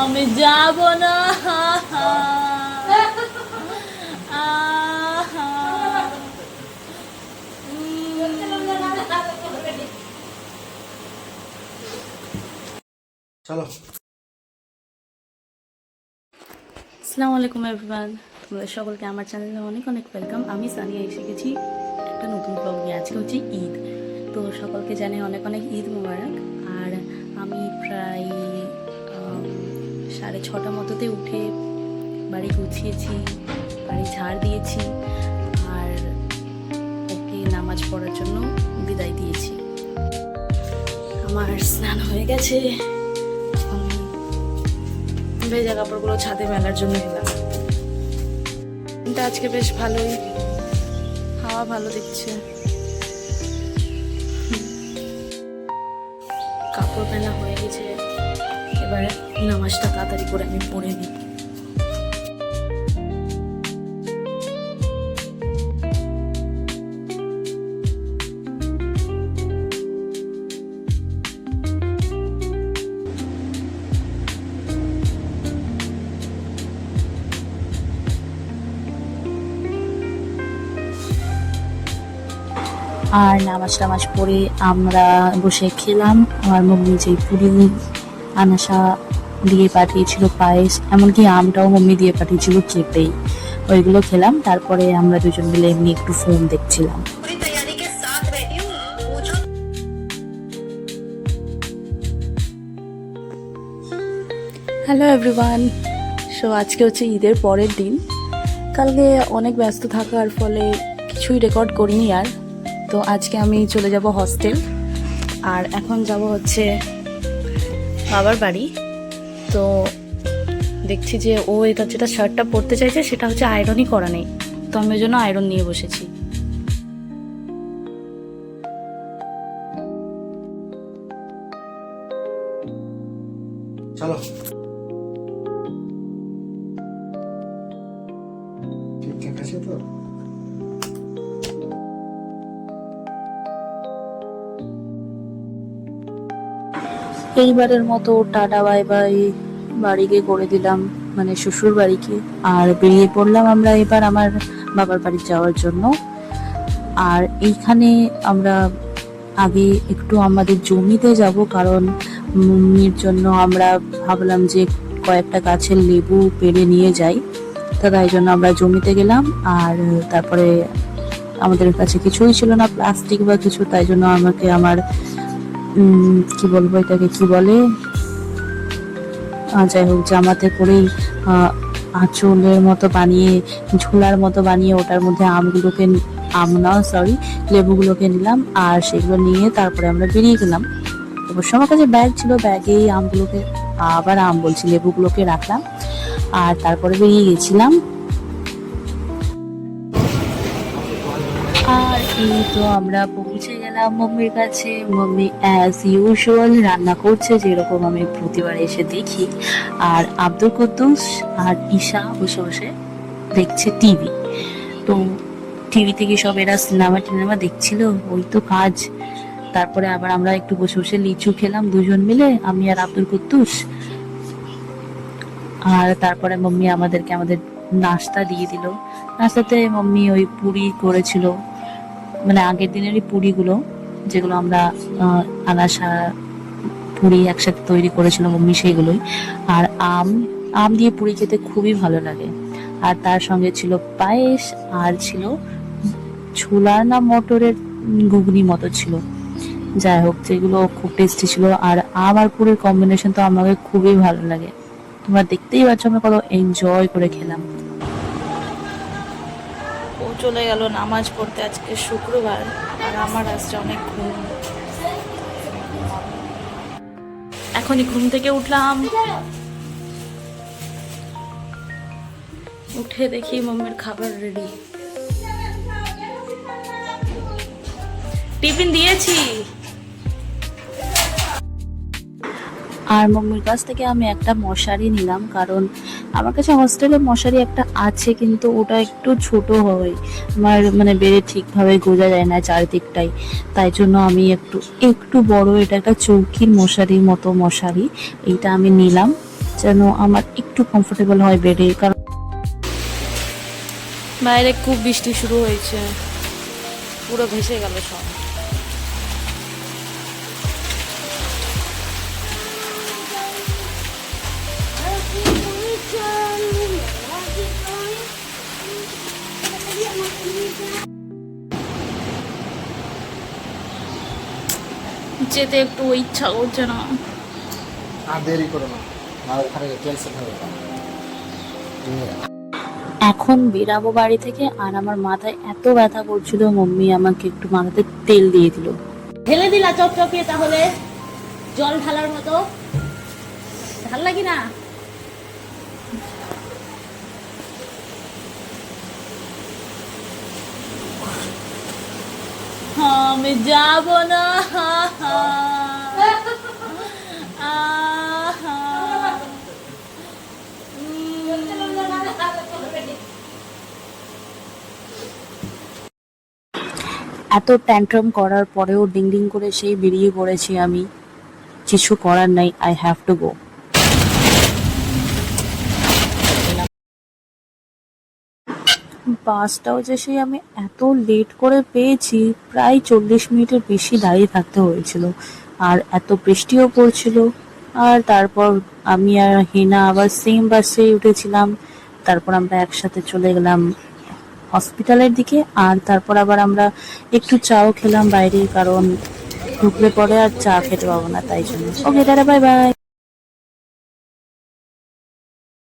আমি যাব না। চলো। আসসালামু আলাইকুম এভরিওয়ান, তোমাদের সকলকে আমার চ্যানেলে অনেক অনেক ওয়েলকাম। আমি সানিয়া এসে গেছি একটা নতুন ব্লগ নিয়ে। আজকে হচ্ছে ঈদ, তো সকলকে জানাই অনেক অনেক ঈদ মোবারক। আর আমি প্রায় 6:30 মতোতে উঠে বাড়ি গুছিয়েছি, বাড়ি ঝাড় দিয়েছি আর ওকে নামাজ পড়ার জন্য বিদায় দিয়েছি। আমার স্নান হয়ে গেছে, ভেজা কাপড়গুলো ছাদে মেলার জন্য এলাম। আজকে বেশ ভালোই, হাওয়া ভালো দিচ্ছে। কাপড় মেলা হয়ে গেছে, এবারে নামাজটা তাড়াতাড়ি করে আমি পড়ে নিই। আর নামাজ টামাজ পড়ে আমরা বসে খেলাম। আমার মম্মি যে পুরি আনাসা দিয়ে পাঠিয়েছিল, পায়েস, এমনকি আমটাও মম্মি দিয়ে পাঠিয়েছিল কেটেই, ওইগুলো খেলাম। তারপরে আমরা দুজন মিলে এমনি একটু ফোন দেখছিলাম। হ্যালো এভরিওয়ান, সো আজকে হচ্ছে ঈদের পরের দিন। কালকে অনেক ব্যস্ত থাকার ফলে কিছুই রেকর্ড করিনি আর। তো আজকে আমি চলে যাব হস্টেল, আর এখন যাব হচ্ছে বাবার বাড়ি। তো দেখছি যে ও এটা যেটা শার্টটা পরতে চাইছে সেটা হচ্ছে আয়রনই করা নেই, তো আমি ওই জন্য আয়রন নিয়ে বসেছি। চলো। ঠিকঠাক আছে তো? এইবারের মতো টাটা বাই বাই বাড়িকে করে দিলাম, মানে শ্বশুর বাড়িকে, আর বেরিয়ে পড়লাম আমরা এবার আমার বাবার বাড়ি যাওয়ার জন্য। আর এইখানে আমরা আগে একটু আমাদের জমিতে যাব, কারণ মম্মির জন্য আমরা ভাবলাম যে কয়েকটা গাছের লেবু পেড়ে নিয়ে যাই। তো তাই জন্য আমরা জমিতে গেলাম। আর তারপরে আমাদের কাছে কিছুই ছিল না, প্লাস্টিক বা কিছু, তাই জন্য আমাকে আমার কি বলবো, এটাকে কি বলে, যাই হোক, জামাতে করেই আঁচলের মতো বানিয়ে, ঝোলার মতো বানিয়ে ওটার মধ্যে লেবুগুলোকে নিলাম। আর সেগুলো নিয়ে তারপরে আমরা বেরিয়ে গেলাম। অবশ্য আমার কাছে ব্যাগ ছিল, ব্যাগেই লেবুগুলোকে রাখলাম। আর তারপরে বেরিয়ে গেছিলাম। আর এই তো আমরা পৌঁছে গেলাম মম্মির কাছে। মম্মি অ্যাজ ইউজুয়াল রান্না করছে, যেরকম আমি প্রতিবার এসে দেখি। আর আব্দুল কুদ্দুস আর ঈশা বসে বসে দেখছে টিভি। তো টিভি থেকে সব এরা সিনেমা দেখছিল, ওই তো কাজ। তারপরে আবার আমরা একটু বসে বসে লিচু খেলাম দুজন মিলে, আমি আর আব্দুল কুদ্দুস। আর তারপরে মম্মি আমাদেরকে আমাদের নাস্তা দিয়ে দিল। নাস্তাতে মম্মি ওই পুরি করেছিল, মানে আগের দিনেরই পুরিগুলো, যেগুলো আমরা আনাসা পুরি একসাথে তৈরি করেছিল মম্মি, সেইগুলোই। আর আম দিয়ে পুরি খেতে খুবই ভালো লাগে। আর তার সঙ্গে ছিল পায়েস, আর ছিল ছোলা না মটরের ঘুগনি মতো ছিল। যাই হোক, যেগুলো খুব টেস্টি ছিল। আর আম আর পুরির কম্বিনেশন তো আমাকে খুবই ভালো লাগে। তোমরা দেখতেই পাচ্ছ আমরা কত এনজয় করে খেলাম। ও চলে গেল নামাজ পড়তে, আজকে শুক্রবার, আর আমার আসছে অনেক ঘুম। এখনই ঘুম থেকে উঠলাম, উঠে দেখি মম্মির খাবার রেডি। টিফিন দিয়েছি। আর মম্মির কাছ থেকে আমি একটা মশারি নিলাম, কারণ আমার কাছে হস্টেলে মশারি একটা আছে, কিন্তু ওটা একটু ছোট হয়, আমার মানে বেড়ে ঠিকভাবে গোজা যায় না চারিদিকটাই। তাই জন্য আমি একটু বড়, এটা একটা চৌকির মশারির মতো মশারি, এইটা আমি নিলাম। যেন আমার একটু কমফোর্টেবল হয় বেডে, কারণ বাইরে খুব বৃষ্টি শুরু হয়েছে, পুরো ভেসে গেল সব। যেতে একটু ইচ্ছা করছে না। আর দেরি করো না, না ওখানে ক্যান্সেল হবে। এখন বেরাবো বাড়ি থেকে, আর আমার মাথায় এত ব্যথা করছিল, মাম্মি আমাকে একটু মাথাতে তেল দিয়ে দিল। ঢেলে দিলা চপচপিয়ে, তাহলে জল ঢালার মতো ঢাললা কি না? আমি যাব না। এত ট্যান্ট্রাম করার পরেও ডিং ডিং করে সেই বেরিয়ে পড়েছি আমি। কিছু করার নাই, আই হ্যাভ টু গো। বাসটাও যে সেই আমি এত লেট করে পেয়েছি, প্রায় 40 মিনিটের বেশি দাঁড়িয়ে থাকতে হয়েছিল, আর এত বৃষ্টিও পড়ছিল। আর তারপর আমি আর হিনা আবার সেম বাসে উঠেছিলাম। তারপর আমরা একসাথে চলে গেলাম হসপিটালের দিকে, আর তারপর আবার আমরা একটু চাও খেলাম বাইরে, কারণ ঢুকলে পরে আর চা খেতে পাবো না, তাই জন্য। ওকে, টাটা, বাই বাই।